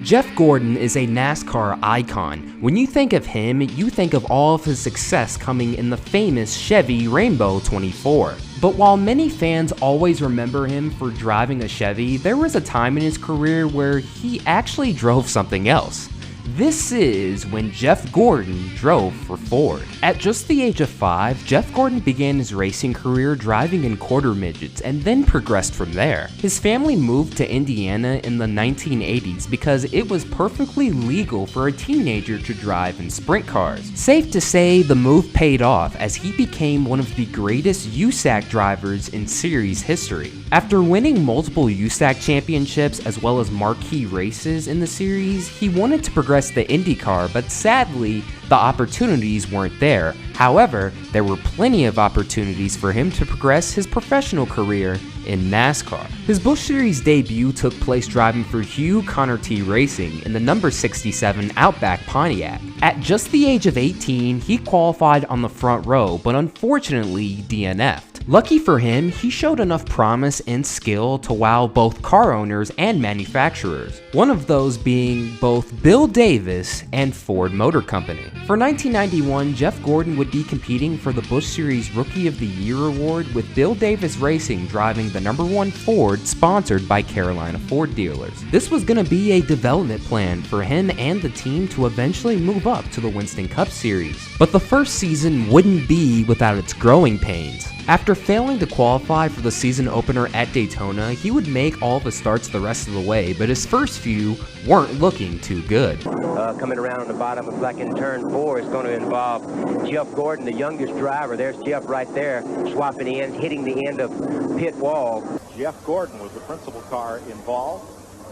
Jeff Gordon is a NASCAR icon. When you think of him, you think of all of his success coming in the famous Chevy Rainbow 24. But while many fans always remember him for driving a Chevy, there was a time in his career where he actually drove something else. This is when Jeff Gordon drove for Ford. At just the age of 5, Jeff Gordon began his racing career driving in quarter midgets and then progressed from there. His family moved to Indiana in the 1980s because it was perfectly legal for a teenager to drive in sprint cars. Safe to say, the move paid off as he became one of the greatest USAC drivers in series history. After winning multiple USAC championships as well as marquee races in the series, he wanted to progress the IndyCar, but sadly, the opportunities weren't there. However, there were plenty of opportunities for him to progress his professional career in NASCAR. His Busch Series debut took place driving for Hugh Connerty Racing in the number 67 Outback Pontiac. At just the age of 18, he qualified on the front row, but unfortunately DNF'd. Lucky for him, he showed enough promise and skill to wow both car owners and manufacturers, one of those being both Bill Davis and Ford Motor Company. For 1991, Jeff Gordon would be competing for the Busch Series Rookie of the Year award with Bill Davis Racing driving the number 1 Ford sponsored by Carolina Ford dealers. This was going to be a development plan for him and the team to eventually move up to the Winston Cup Series. But the first season wouldn't be without its growing pains. After failing to qualify for the season opener at Daytona, he would make all of his starts the rest of the way, but his first few weren't looking too good. Coming around on the bottom of like in turn 4 is going to involve Jeff Gordon, the youngest driver. There's Jeff right there, swapping the end, hitting the end of pit wall. Jeff Gordon was the principal car involved.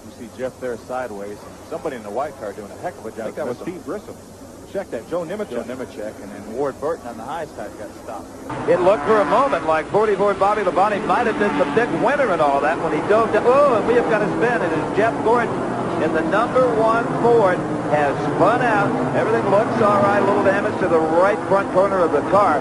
You see Jeff there sideways. Somebody in the white car doing a heck of a job. I think that was Steve Grissom. Check that, Joe Nemechek, and then Ward Burton on the high side got stopped. It looked for a moment like 44 Bobby Labonte might have been the big winner in all that when he dove down. Oh, and we have got a spin. It is Jeff Gordon in the number 1 Ford has spun out. Everything looks all right. A little damage to the right front corner of the car.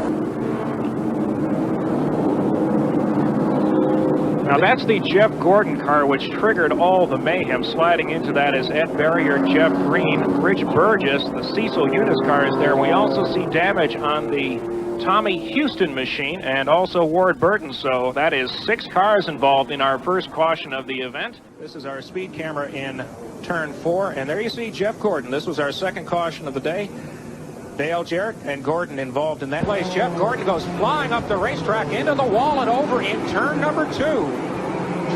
Now that's the Jeff Gordon car which triggered all the mayhem. Sliding into that is Ed Barrier, Jeff Green, Rich Burgess, the Cecil Eunice car is there. We also see damage on the Tommy Houston machine and also Ward Burton. So that is 6 cars involved in our first caution of the event. This is our speed camera in turn 4, and there you see Jeff Gordon. This was our second caution of the day. Dale Jarrett and Gordon involved in that place. Jeff Gordon goes flying up the racetrack into the wall and over in turn number 2.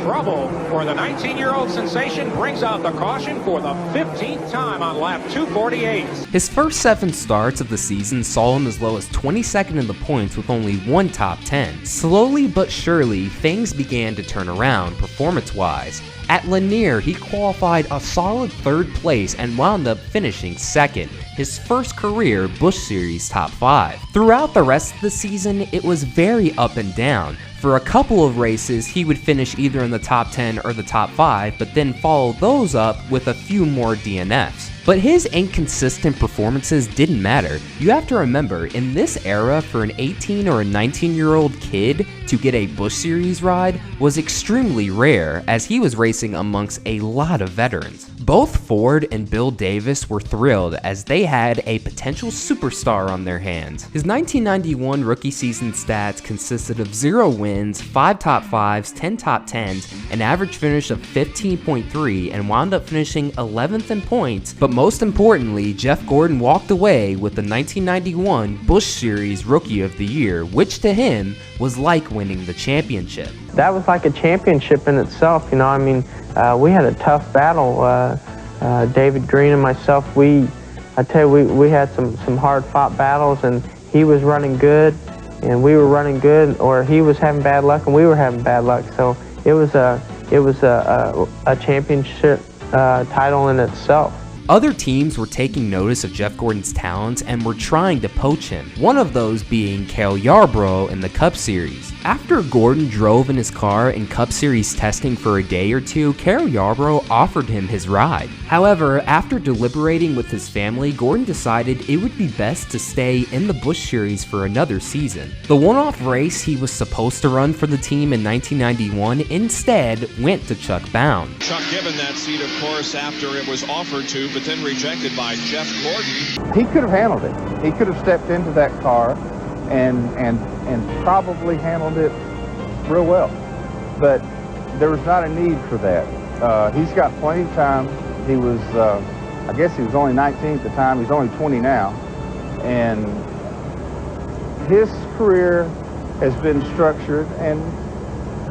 Trouble for the 19-year-old sensation, brings out the caution for the 15th time on lap 248. His first 7 starts of the season saw him as low as 22nd in the points with only 1 top 10. Slowly but surely, things began to turn around performance-wise. At Lanier, he qualified a solid 3rd place and wound up finishing 2nd, his first career Busch Series top 5. Throughout the rest of the season, it was very up and down. For a couple of races, he would finish either in the top 10 or the top 5, but then follow those up with a few more DNFs. But his inconsistent performances didn't matter. You have to remember, in this era, for an 18 or a 19-year-old kid to get a Busch Series ride was extremely rare, as he was racing amongst a lot of veterans. Both Ford and Bill Davis were thrilled as they had a potential superstar on their hands. His 1991 rookie season stats consisted of 0 wins, 5 top 5s, 10 top 10s, an average finish of 15.3, and wound up finishing 11th in points, but most importantly, Jeff Gordon walked away with the 1991 Busch Series Rookie of the Year, which to him was like winning the championship. That was like a championship in itself, you know. I mean, we had a tough battle. David Green and myself, we had some hard-fought battles, and he was running good, and we were running good, or he was having bad luck, and we were having bad luck. So it was a championship title in itself. Other teams were taking notice of Jeff Gordon's talents and were trying to poach him, one of those being Cale Yarborough in the Cup Series. After Gordon drove in his car in Cup Series testing for a day or two, Carroll Yarborough offered him his ride. However, after deliberating with his family, Gordon decided it would be best to stay in the Busch Series for another season. The one-off race he was supposed to run for the team in 1991 instead went to Chuck Bound. Chuck given that seat, of course, after it was offered to, but then rejected by Jeff Gordon. He could have handled it. He could have stepped into that car and probably handled it real well. But there was not a need for that. He's got plenty of time. He was, I guess he was only 19 at the time. He's only 20 now. And his career has been structured, and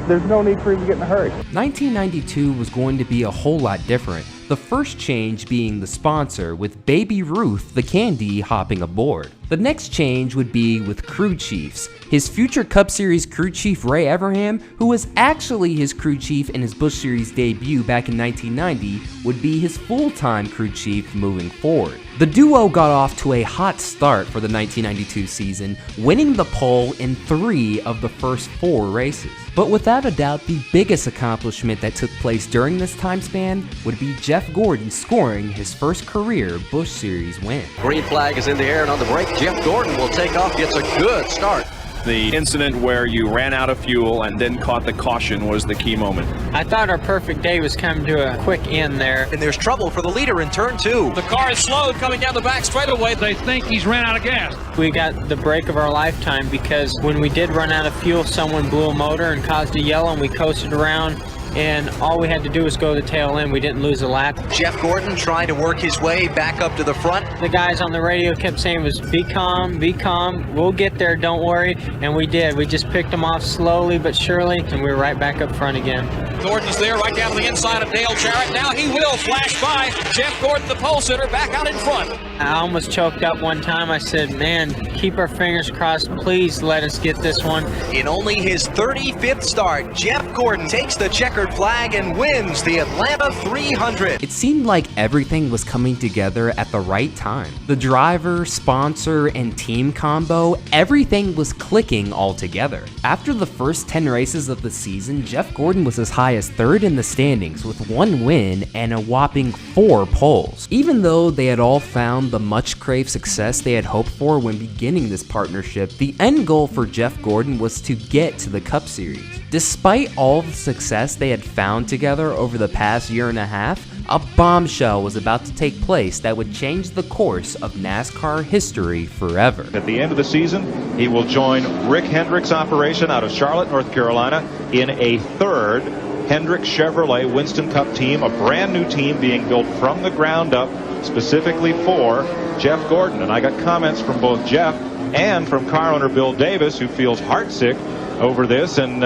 there's no need for him to get in a hurry. 1992 was going to be a whole lot different. The first change being the sponsor, with Baby Ruth the Candy hopping aboard. The next change would be with crew chiefs. His future Cup Series crew chief Ray Everham, who was actually his crew chief in his Busch Series debut back in 1990, would be his full-time crew chief moving forward. The duo got off to a hot start for the 1992 season, winning the pole in 3 of the first 4 races. But without a doubt, the biggest accomplishment that took place during this time span would be Jeff Gordon scoring his first career Busch Series win. Green flag is in the air, and on the break, Jeff Gordon will take off, gets a good start. The incident where you ran out of fuel and then caught the caution was the key moment. I thought our perfect day was coming to a quick end there. And there's trouble for the leader in turn 2. The car is slowed coming down the back straightaway. They think he's ran out of gas. We got the break of our lifetime because when we did run out of fuel, someone blew a motor and caused a yellow, and we coasted around. And all we had to do was go to the tail end. We didn't lose a lap. Jeff Gordon trying to work his way back up to the front. The guys on the radio kept saying was, be calm, we'll get there, don't worry. And we did. We just picked them off slowly but surely, and we were right back up front again. Gordon's there right down to the inside of Dale Jarrett. Now he will flash by. Jeff Gordon, the pole sitter, back out in front. I almost choked up one time. I said, man, keep our fingers crossed. Please let us get this one. In only his 35th start, Jeff Gordon takes the checkered flag and wins the Atlanta 300. It seemed like everything was coming together at the right time. The driver, sponsor, and team combo, everything was clicking all together. After the first 10 races of the season, Jeff Gordon was as high as 3rd in the standings with 1 win and a whopping 4 poles. Even though they had all found the much-craved success they had hoped for when beginning this partnership, the end goal for Jeff Gordon was to get to the Cup Series. Despite all the success they had found together over the past year and a half, a bombshell was about to take place that would change the course of NASCAR history forever. At the end of the season, he will join Rick Hendrick's operation out of Charlotte, North Carolina, in a 3rd Hendrick Chevrolet Winston Cup team, a brand new team being built from the ground up specifically for Jeff Gordon. And I got comments from both Jeff and from car owner Bill Davis, who feels heartsick over this and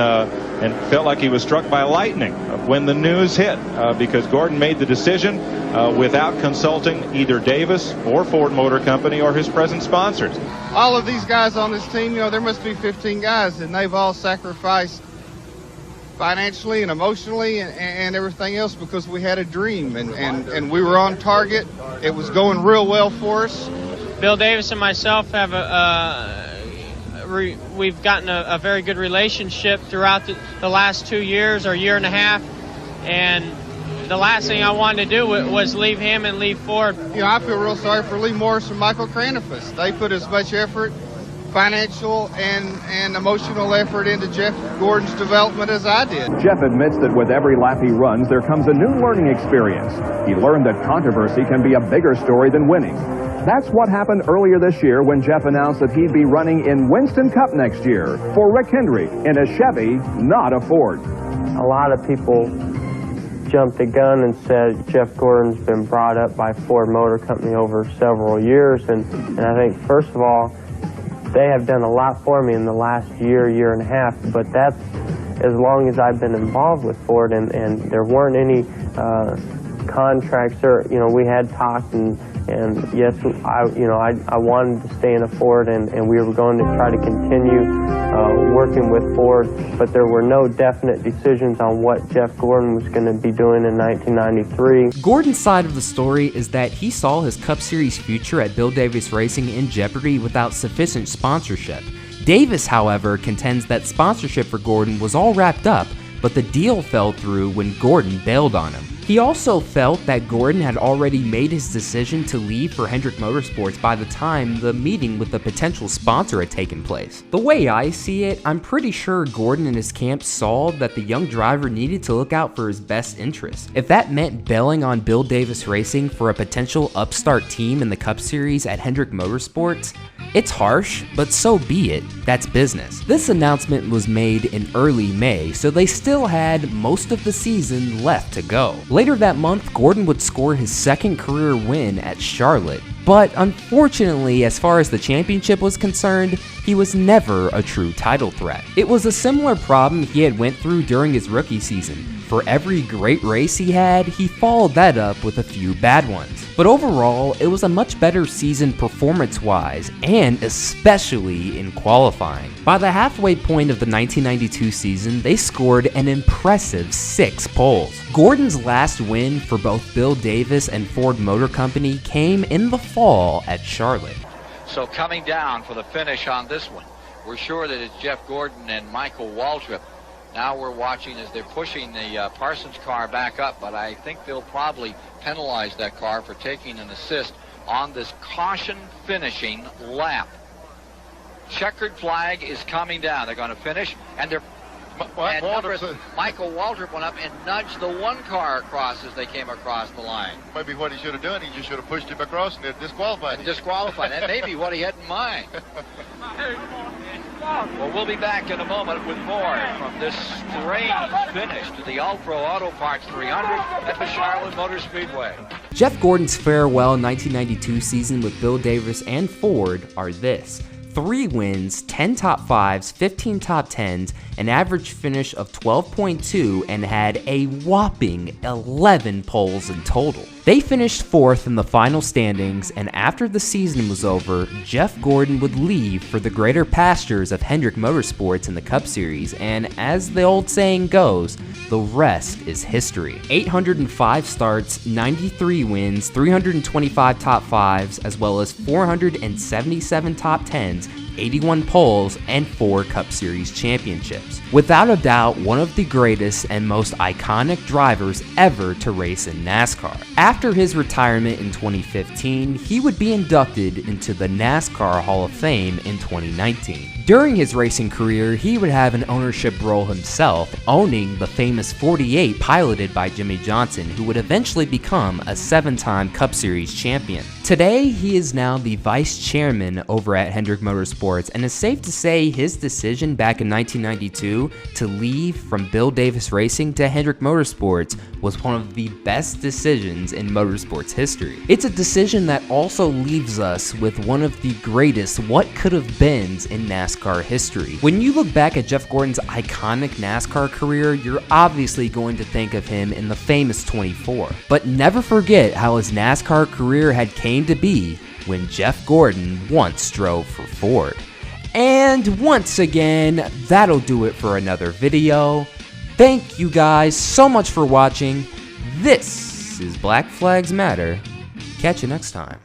felt like he was struck by lightning when the news hit because Gordon made the decision without consulting either Davis or Ford Motor Company or his present sponsors. All of these guys on this team, you know, there must be 15 guys, and they've all sacrificed financially and emotionally and everything else because we had a dream and we were on target. It was going real well for us. Bill Davis and myself have we've gotten a very good relationship throughout the last 2 years or year and a half, and the last thing I wanted to do was leave him and leave Ford. You know, I feel real sorry for Lee Morris and Michael Cranifus. They put as much effort, financial and emotional effort into Jeff Gordon's development as I did. Jeff admits that with every lap he runs, there comes a new learning experience. He learned that controversy can be a bigger story than winning. That's what happened earlier this year when Jeff announced that he'd be running in Winston Cup next year for Rick Hendrick in a Chevy, not a Ford. A lot of people jumped the gun and said Jeff Gordon's been brought up by Ford Motor Company over several years, and I think first of all, they have done a lot for me in the last year and a half, but that's as long as I've been involved with Ford, and there weren't any contracts or, you know, we had talked and yes, I wanted to stay in a Ford, and we were going to try to continue working with Ford, but there were no definite decisions on what Jeff Gordon was going to be doing in 1993. Gordon's side of the story is that he saw his Cup Series future at Bill Davis Racing in jeopardy without sufficient sponsorship. Davis, however, contends that sponsorship for Gordon was all wrapped up, but the deal fell through when Gordon bailed on him. He also felt that Gordon had already made his decision to leave for Hendrick Motorsports by the time the meeting with the potential sponsor had taken place. The way I see it, I'm pretty sure Gordon and his camp saw that the young driver needed to look out for his best interests. If that meant bailing on Bill Davis Racing for a potential upstart team in the Cup Series at Hendrick Motorsports, it's harsh, but so be it. That's business. This announcement was made in early May, so they still had most of the season left to go. Later that month, Gordon would score his second career win at Charlotte, but unfortunately, as far as the championship was concerned, he was never a true title threat. It was a similar problem he had went through during his rookie season. For every great race he had, he followed that up with a few bad ones. But overall, it was a much better season performance-wise, and especially in qualifying. By the halfway point of the 1992 season, they scored an impressive 6 poles. Gordon's last win for both Bill Davis and Ford Motor Company came in the fall at Charlotte. So coming down for the finish on this one, we're sure that it's Jeff Gordon and Michael Waltrip. Now we're watching as they're pushing the Parsons car back up, but I think they'll probably penalize that car for taking an assist on this caution finishing lap. Checkered flag is coming down. They're going to finish, and they're Michael Waltrip went up and nudged the one car across as they came across the line. Maybe what he should have done, he just should have pushed him across and disqualified him. Disqualified. That may be what he had in mind. Well, we'll be back in a moment with more from this strange finish to the All-Pro Auto Parts 300 at the Charlotte Motor Speedway. Jeff Gordon's farewell 1992 season with Bill Davis and Ford are this: 3 wins, 10 top 5s, 15 top 10s, an average finish of 12.2, and had a whopping 11 poles in total. They finished 4th in the final standings, and after the season was over, Jeff Gordon would leave for the greater pastures of Hendrick Motorsports in the Cup Series, and as the old saying goes, the rest is history. 805 starts, 93 wins, 325 top 5s, as well as 477 top 10s, 81 poles, and 4 Cup Series championships. Without a doubt, one of the greatest and most iconic drivers ever to race in NASCAR. After his retirement in 2015, he would be inducted into the NASCAR Hall of Fame in 2019. During his racing career, he would have an ownership role himself, owning the famous 48 piloted by Jimmy Johnson, who would eventually become a 7-time Cup Series champion. Today, he is now the vice chairman over at Hendrick Motorsports, and it's safe to say his decision back in 1992 to leave from Bill Davis Racing to Hendrick Motorsports was one of the best decisions in motorsports history. It's a decision that also leaves us with one of the greatest what could have beens in NASCAR history. When you look back at Jeff Gordon's iconic NASCAR career, you're obviously going to think of him in the famous 24. But never forget how his NASCAR career had came to be when Jeff Gordon once drove for Ford. And once again, that'll do it for another video. Thank you guys so much for watching. This is Black Flags Matter. Catch you next time.